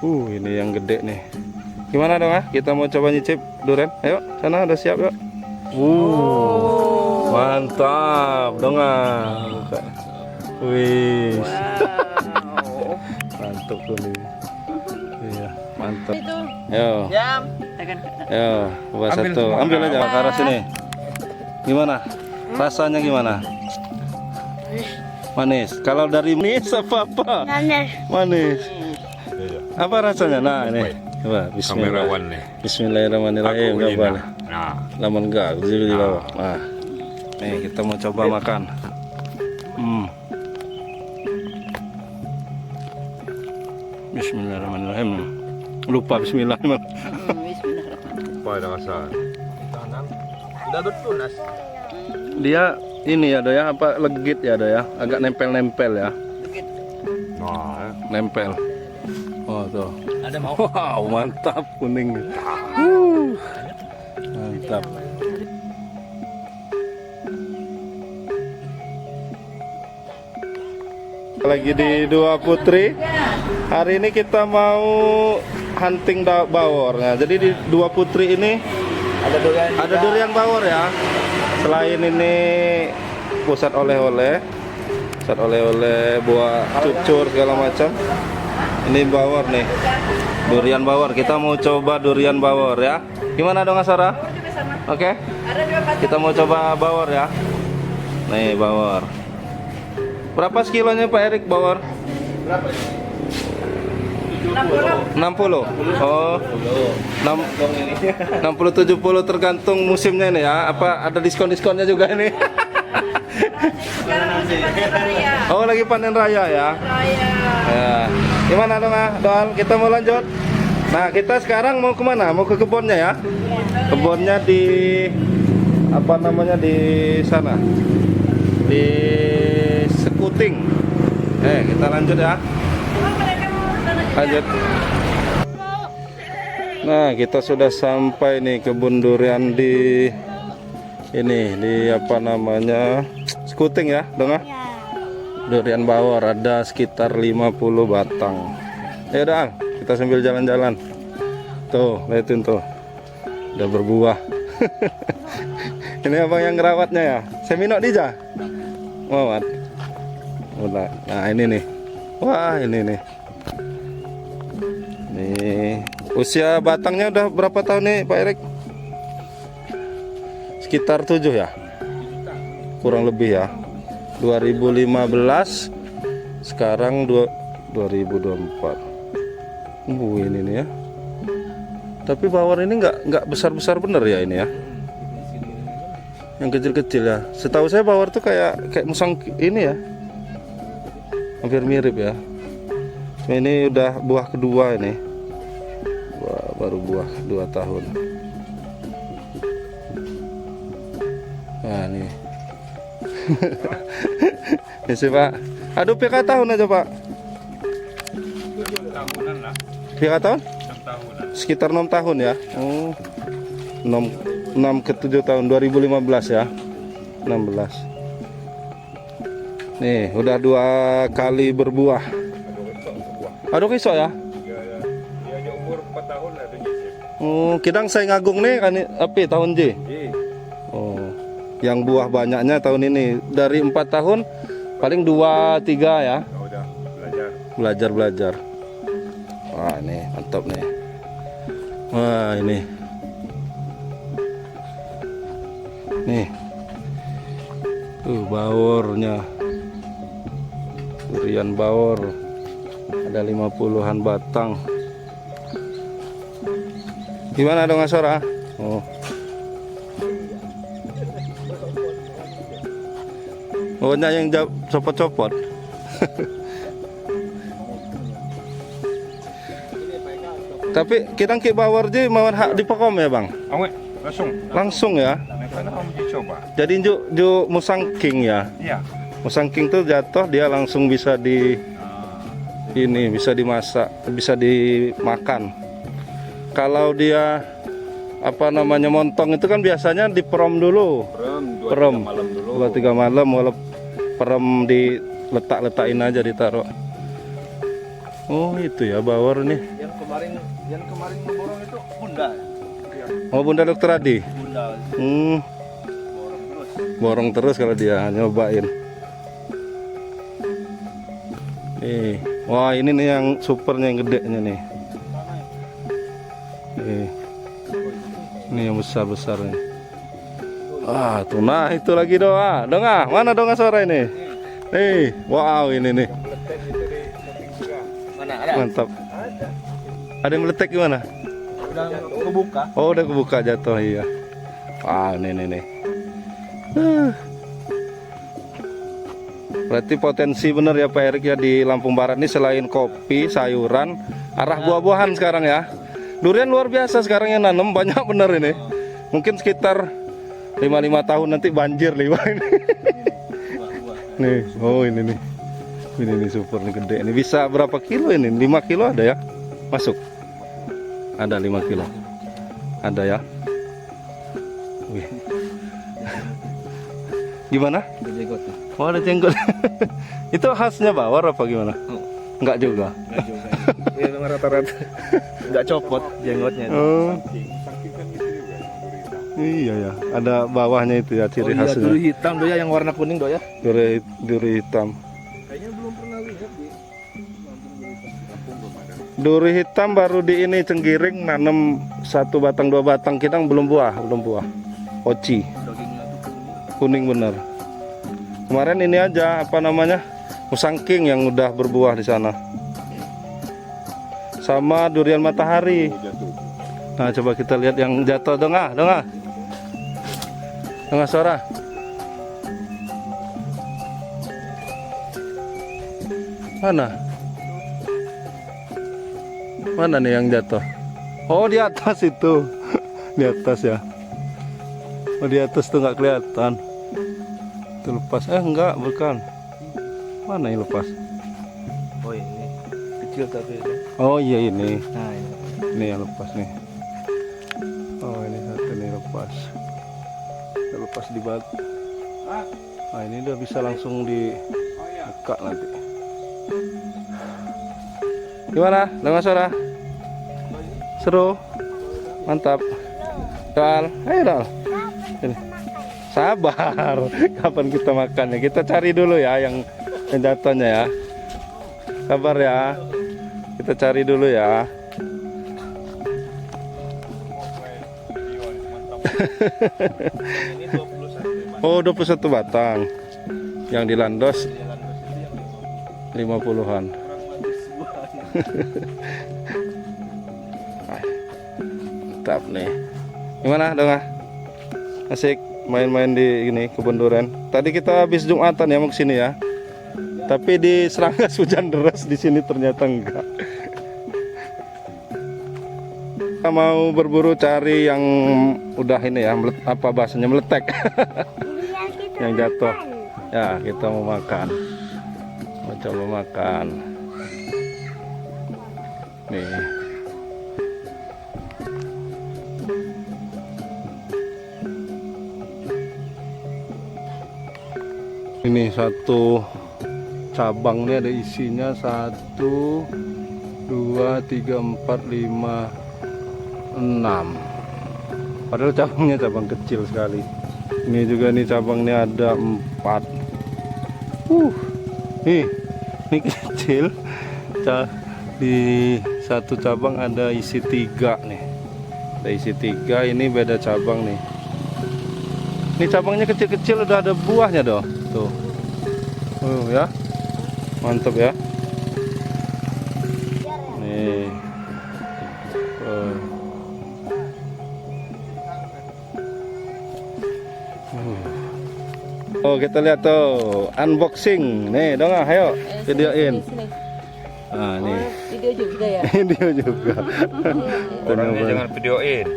Ini yang gede nih. Gimana dong ah? Kita mau coba nyicip durian. Ayo, sana udah siap yuk. Mantap dong ah. Buka. Wih. Mantap tuh nih. Iya, mantap. Ayo. Ayo, coba satu. Ambil aja ke arah sini. Gimana? Rasanya gimana? Manis. Kalau dari manis apa? Manis. Apa rasanya? Nah, ini. Coba bismillah. Bismillahirrahmanirrahim. Nah, lamun enggak di bawah. Nah. Nih, kita mau coba makan. Bismillahirrahmanirrahim. Lupa bismillah. Apa ada rasa? Udah bertunas. Dia ini ya, Doya, apa legit ya, Doya? Agak nempel-nempel ya. Nah, Nempel. Oh, tuh. ada mau. Wow, mantap kuning. Mantap. Lagi di Dua Putri. Hari ini kita mau hunting bawor. Nah, jadi di Dua Putri ini ada durian bawor ya. Selain ini pusat oleh-oleh, buah cucur segala macam. Ini bawor nih, durian bawor. Kita mau coba durian bawor ya. Gimana dong Asara? Oke. Kita mau coba bawor ya. Nih bawor. Berapa sekilonya Pak Erik bawor? Berapa? 60. Oh. 60 70 tergantung musimnya ini ya. Apa ada diskon-diskonnya juga ini? Sekarang masih panen raya. Oh, lagi panen raya ya. Ya. Gimana dong ah, Doal? Kita mau lanjut. Nah, kita sekarang mau kemana? Mau ke kebunnya ya? Kebunnya di apa namanya di sana? Di Sekuting. Kita lanjut ya. Lanjut. Nah, kita sudah sampai nih kebun durian di ini di apa namanya Sekuting ya, dong ah? Durian bawor ada sekitar 50 batang. Ya udah, kita sambil jalan-jalan. Tuh, lihatin tuh. Udah berbuah. Ini abang yang ngerawatnya ya. Semino Dija. Muhammad. Udah. Nah, ini nih. Wah, ini nih. Nih, usia batangnya udah berapa tahun nih, Pak Erik? Sekitar 7 ya? Kurang lebih ya. 2015 sekarang 2024. Ini nih ya. Tapi bawor ini nggak besar-besar bener ya ini ya. Yang kecil-kecil ya. Setahu saya bawor tuh kayak musang ini ya. Hampir mirip ya. Ini udah buah kedua ini. Baru buah 2 tahun. Nah, nih. Ini sih Pak. Aduh, PK tahun aja Pak. 7 tahunan lah. PK tahun? 6 tahunan. Sekitar 6 tahun ya. Oh. 6 ke 7 tahun 2015 ya. 16. Nih, udah 2 kali berbuah. Aduh kisok ya. Dia umur 4 tahun lah tu nyisip. Oh, kidang saya ngagung nih kan api tahun J. Oh. Yang buah banyaknya tahun ini dari 4 tahun paling 2-3 ya. Udah belajar. Belajar. Wah, ini mantap nih. Wah, ini. Nih. Bawornya. Durian bawor. Ada 50-an batang. Gimana dong Asora? Oh. Pokoknya yang copot-copot. Tapi kita ki bawor je mawon hak dipakom ya Bang? Awet langsung. Langsung ya. Karena kamu dicoba. Jadi juk musang king ya. Iya. Musang king tuh jatuh dia langsung bisa bisa dimasak, bisa dimakan. Kalau dia apa namanya montong itu kan biasanya diperom dulu. Perom 2-3 malam walaupun perem diletak-letakin aja ditaruh. Oh, itu ya bawor nih. yang kemarin ngeborong itu Bunda. Oh, Bunda Dokter Adi. Bunda Borong terus kalau dia nyobain. Nih, wah ini nih yang supernya yang gedenya nih. Ini yang besar nih. Ah, tuna itu lagi doa. Donga, mana donga sore ini? Nih, wow ini nih. mana ada? Mantap. Ada yang meletek gimana? Udah kebuka. Oh, udah kebuka jatuh iya. Wah, nih. Berarti potensi bener ya Pak Erik ya di Lampung Barat ini selain kopi, sayuran, arah buah-buahan sekarang ya. Durian luar biasa sekarang yang nanam banyak bener ini. Mungkin sekitar 5 tahun nanti banjir nih Pak ini. Nih, oh ini nih. Ini nih super nih gede. Ini bisa berapa kilo ini? 5 kilo ada ya? Masuk. Ada 5 kilo. Ada ya. Wih. Gimana? Jenggot. Oh, ada jenggot. Itu khasnya Bawor apa gimana? Enggak juga. Enggak juga. Ya memang rata-rata enggak copot jenggotnya. Oh. Iya ya, ada bawahnya itu ya ciri khasnya. Duri hitam doya yang warna kuning doya. Duri hitam. Kayaknya belum pernah lihat di Duri hitam baru di ini Cenggiring nanam 1 batang 2 batang kita belum buah. Oci. dagingnya tuh Kuning bener. Kemarin ini aja apa namanya? Musang King yang udah berbuah di sana. Sama durian matahari. Nah, coba kita lihat yang jatuh donga. Donga suara. Mana nih yang jatuh? Oh, di atas itu. Di atas ya. Oh, di atas tuh nggak kelihatan. Itu lepas. Enggak, bukan. Mana yang lepas? Oh ini kecil tapi itu. Oh iya ini. Nah ini. Ini yang lepas nih. Oh ini satu nih lepas. Udah lepas di bak. Nah ini udah bisa langsung dibuka nanti. Gimana? Dengar suara? Seru? Mantap. Dal, ayo Dal. Ini. Sabar. Kapan kita makannya? Kita cari dulu ya yang jatuhnya ya. Sabar ya. Kita cari dulu ya. Ini 21. Oh, 21 batang. Yang di landos 50-an. Mantap nih. Gimana Donga? Asik main-main di ini kebun durian. Tadi kita habis Jumatan ya mau kesini ya. Tapi di Seranggas hujan deras, di sini ternyata enggak. Kita mau berburu cari yang udah ini ya, apa bahasanya meletek. Yang jatuh. Ya, kita mau makan. Mau coba makan. Nih. Ini satu cabang ini ada isinya 1, 2, 3, 4, 5, 6. Padahal cabangnya cabang kecil sekali. Ini juga nih cabangnya ada 4. Ini kecil. Di satu cabang ada isi 3 nih. Ada isi 3. Ini beda cabang nih. Ini cabangnya kecil-kecil udah ada buahnya doh. Tuh. Ya. Mantap ya. Nih. Oh, kita lihat tuh unboxing. Nih, dong, ayo videoin. Nah, nih. Video juga ya. Video juga. Orangnya jangan videoin.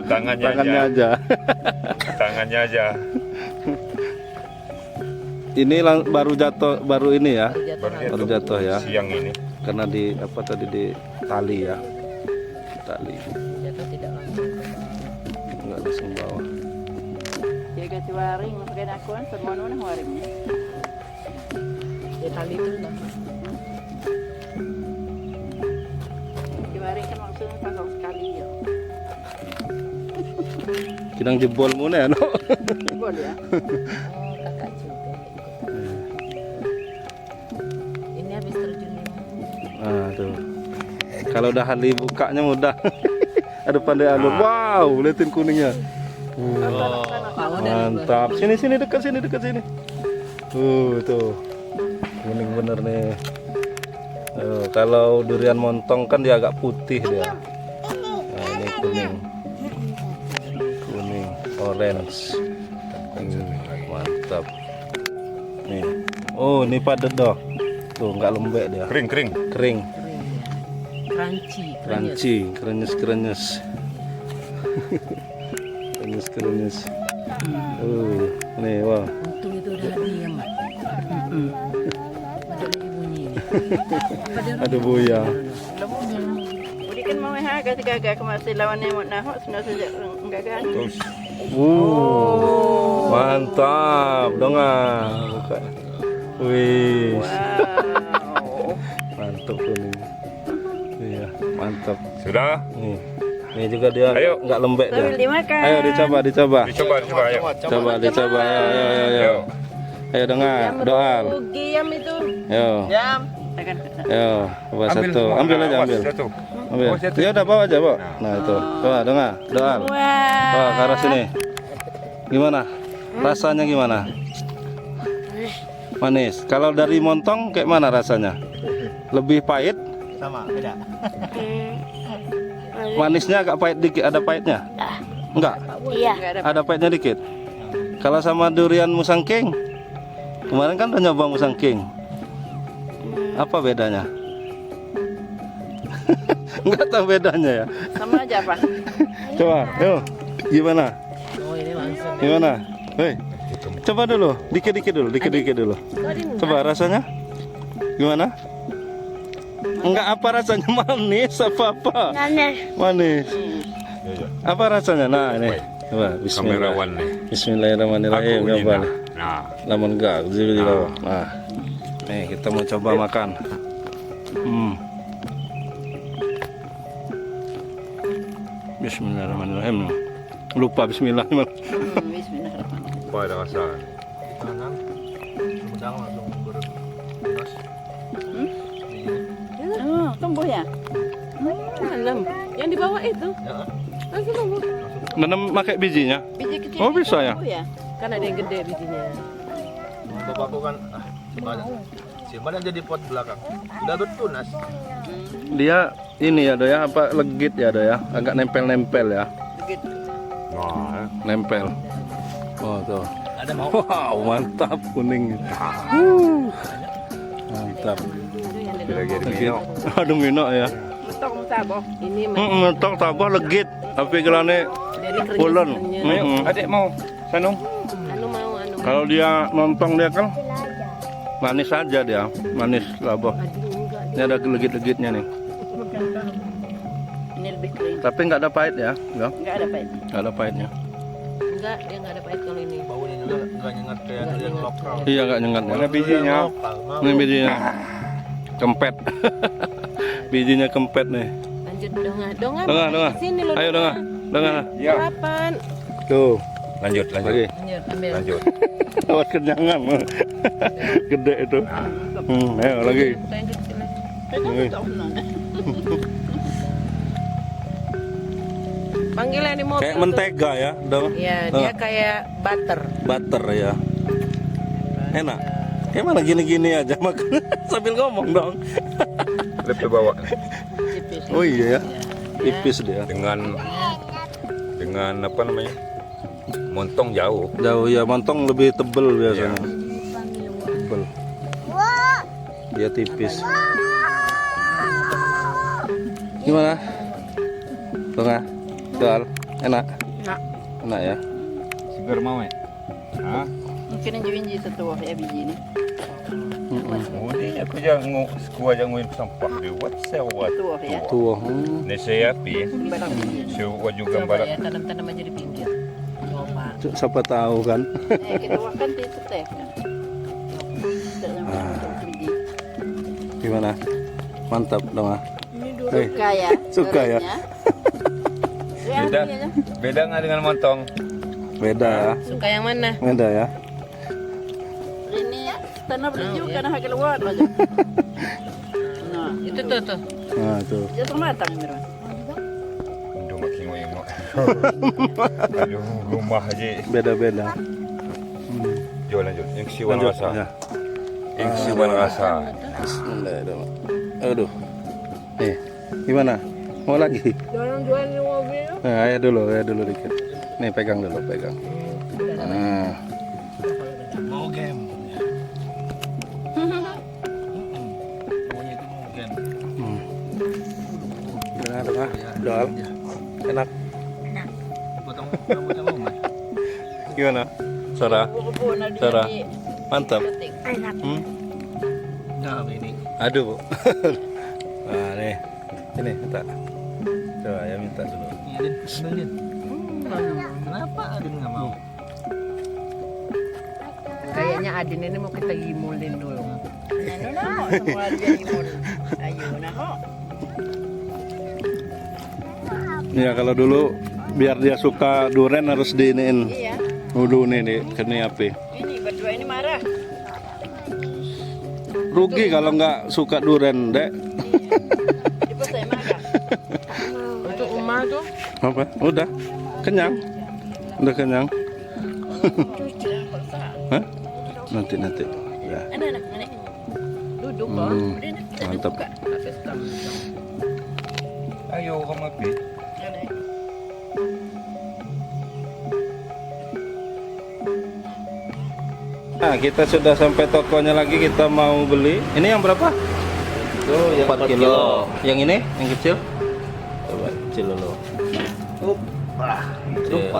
Tangannya aja. Tangannya aja. Ini baru jatuh, baru ini ya. Baru Baru jatuh ya. Siang ini. Karena di apa tadi di tali ya. Tali. Jatuh tidak langsung. Enggak langsung bawah. Jaga si waring, masukin akuan semua nuna waringnya. Dia tali itu lah. Si waring Kidang jebol muna no. Jebol ya. Oh, kakak juga. Ini habis terjun 5. Nah, tuh. Kalau udah hari bukanya mudah. Ada pandai alur. Wow, liatin kuningnya. Mantap. Sini dekat sini. Tuh. Kuning bener nih. Kalau durian montong kan dia agak putih dia. Nah, ini kuning, orange. Mantap. Nih. Oh, ini padat doh. Tuh, nggak lembek dia. Kering. Kering. Crunchy. Krenyes. Krenyes. Nih, wah. Untung itu udah diam. Ada lagi bunyi. Ada buaya. Budi kan mau gagak kemasi lawannya mau nahok sudah sejak gagak. Terus Mantap. Dong buka. Wih. Wow. Mantap kuning. Iya, mantap. sudah. Nih juga dia Ayo. nggak lembek dia. Sambil dimakan. Ayo dicoba. Dicoba ayo. Coba. Ayo. Ayo dengar doa. Giam itu. Ayo. Jam. Tekan. Ayo, bawa satu. Ambil aja, ambil. Satu. Ambil. Oh, satu. Ya udah bawa aja, Pak. Nah, itu. Coba dengar doa. Wah, ke arah sini. Gimana? Rasanya gimana? Manis. Kalau dari montong kayak mana rasanya? Lebih pahit? Sama, beda. Manisnya agak pahit dikit, ada pahitnya? Enggak, Iya. ada pahitnya dikit. Kalau sama durian musangking, kemarin kan udah nyoba musangking. Apa bedanya? Enggak tahu bedanya ya. Sama aja Pak. Coba, yuk. Gimana? Oh, ini langsung. Gimana? Hei, coba dulu, dikit-dikit dulu. Coba rasanya, gimana? Enggak apa rasanya, manis apa? Manis. Apa rasanya? Nah ini, coba. Bismillah. Kamerawan nih. Bismillahirrahmanirrahim. Aku ini, Coba. nah. Lamun enggak, nah. Nih kita mau coba makan. Bismillahirrahmanirrahim. Lupa Bismillahirrahmanirrahim. Bismillahirrahmanirrahim. Apa ada rasa? Kanan, Sumedang langsung bernas. Oh, tumbuh ya? Dalam. Yang di bawah itu. Ya, Langsung tumbuh. Nanam pakai bijinya. Biji kecil. Oh, bisa ya? tumbuh ya? Kan ada yang gede bijinya. bapakku kan simpan aja di pot belakang. Udah bertunas. Dia ini ya, Do ya, apa legit ya, Do ya? Agak nempel-nempel ya. Begitu. Nah, Nempel. Oh, tuh. Ada mau. Wow, mantap kuning. Mantap. kira-kira Legit. Mino. Aduh Mino ya. Mentok mentabok. Ini Mentok tabah legit. Tapi gelane dari ulun. kerenyasannya. Ayo, adik mau Sanung. Anu mau anu. Kalau dia montong dia kan manis saja dia, manis labah. Ini ada legit-legitnya nih. Ini lebih kering. Tapi nggak ada pahit ya, ya? Enggak ada pahit. Nggak ada pahitnya. Enggak, dia enggak ada pahit kalau ini. Baunya juga nggak nyengat kayak durian lokal. Iya nggak nyengat. Mana bijinya? Lokal, mau. Ini bijinya kempet. Bijinya kempet nih. Lanjut donga. Donga. Donga. Sini lo. Ayo donga. Ya. Kapan? Tuh, Lanjut. lagi. Lanjut, ambil. Lanjut. Awas kenyangan. Gede itu. Ayo lagi. Lanjut sini. Lagi. Panggil yang di mobil. Kayak tuh. mentega ya, dong. Iya, dia kayak butter. Butter ya. Enak. Kayak mana gini-gini aja makan sambil ngomong dong. Lebih bawa Tipis. Oh iya ya. Tipis dia. dengan apa namanya? Montong jauh. Jauh ya, montong lebih tebel biasanya. Tebel. Dia tipis. Gimana? Tengah. Soal enak. Enak. Enak ya. Segar mau ya? Hah? Mungkin yang inji satu ya biji ini. Mudi aku jangan aku aja nguin sampah di what sewa Tuh ya. Tuh. ne saya pi Barang biji. sewa juga Coba ya, barat tanam-tanam aja di pinggir. Coba. Siapa tahu kan? Kita makan di teh. Biji. Gimana? Mantap dong ah. Suka ya. Suka ya? duriannya. beda beda nggak dengan montong Beda ya. Suka yang mana? Beda ya. Ini tanah beli juga nah keluar aja. Nah, Itu tuh. Nah, tuh. jatuh matang Mirwan. Udah makin ngomong. Aduh, rumah aja. Beda-beda. Jual lanjut. Yang siwan Lanjut. rasa. Ya. Yang siwan rasa. Bismillahirrahmanirrahim. Aduh. Gimana? Mau lagi? Jualan di mobil. Nah, ya dulu dikit. Nih pegang dulu, pegang. Nah, Mau game. Maunya itu mau game. gimana tuh ah? Dol. Enak. Potong rambutnya mau mas. Gimana? Sarah? Kebun ada Sarah? di Mantap. petik. Nah ini. Aduh, Bu. Nah, nih. Ini minta. Coba ya minta dulu. Ini Adin, ambil Din. Kenapa Adin nggak mau? Kayaknya Adin ini mau kita gimulin dulu. Ano na ho, semua dia imul. Ayo na ho. Ya kalau dulu biar dia suka durian harus diiniin Iya, dulu nih di kena api. ini berdua ini marah. Rugi kalau nggak suka durian, Dek. Di pas saya marah. Untuk Uma tuh. Apa? Udah kenyang. Udah kenyang. Jangan paksa. Hah? Nanti. Ya. Anak-anak, anak. Duduk loh. Udah nak, saya Mantap. buka. Ayo kamu pi. Anak. Nah, kita sudah sampai tokonya lagi, kita mau beli. Ini yang berapa? Itu yang 4 kilo. Yang ini, yang kecil? Coba kecil dulu. Kecil.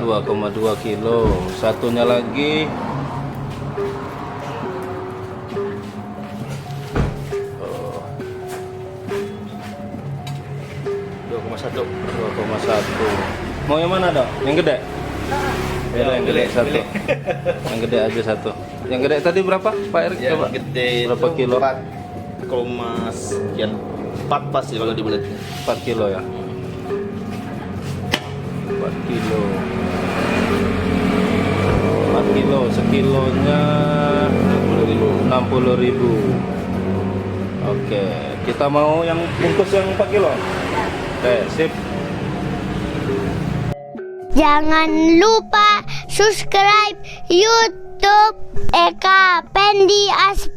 2,2 kilo. Satunya lagi. Oh. 2,1. Mau yang mana dong? Yang gede? Ya, yang gede satu. Yang gede aja satu. Yang gede tadi berapa, Pak Erik? Coba. gede Berapa kilo? 4, sekian 4 pas sih kalau dibulat. 4 kilo ya. 4 kilo. 4 kilo, sekilonya 60.000. Oke, kita mau yang bungkus yang 4 kilo. Oke, sip. Jangan lupa subscribe YouTube Eka Pendi Asp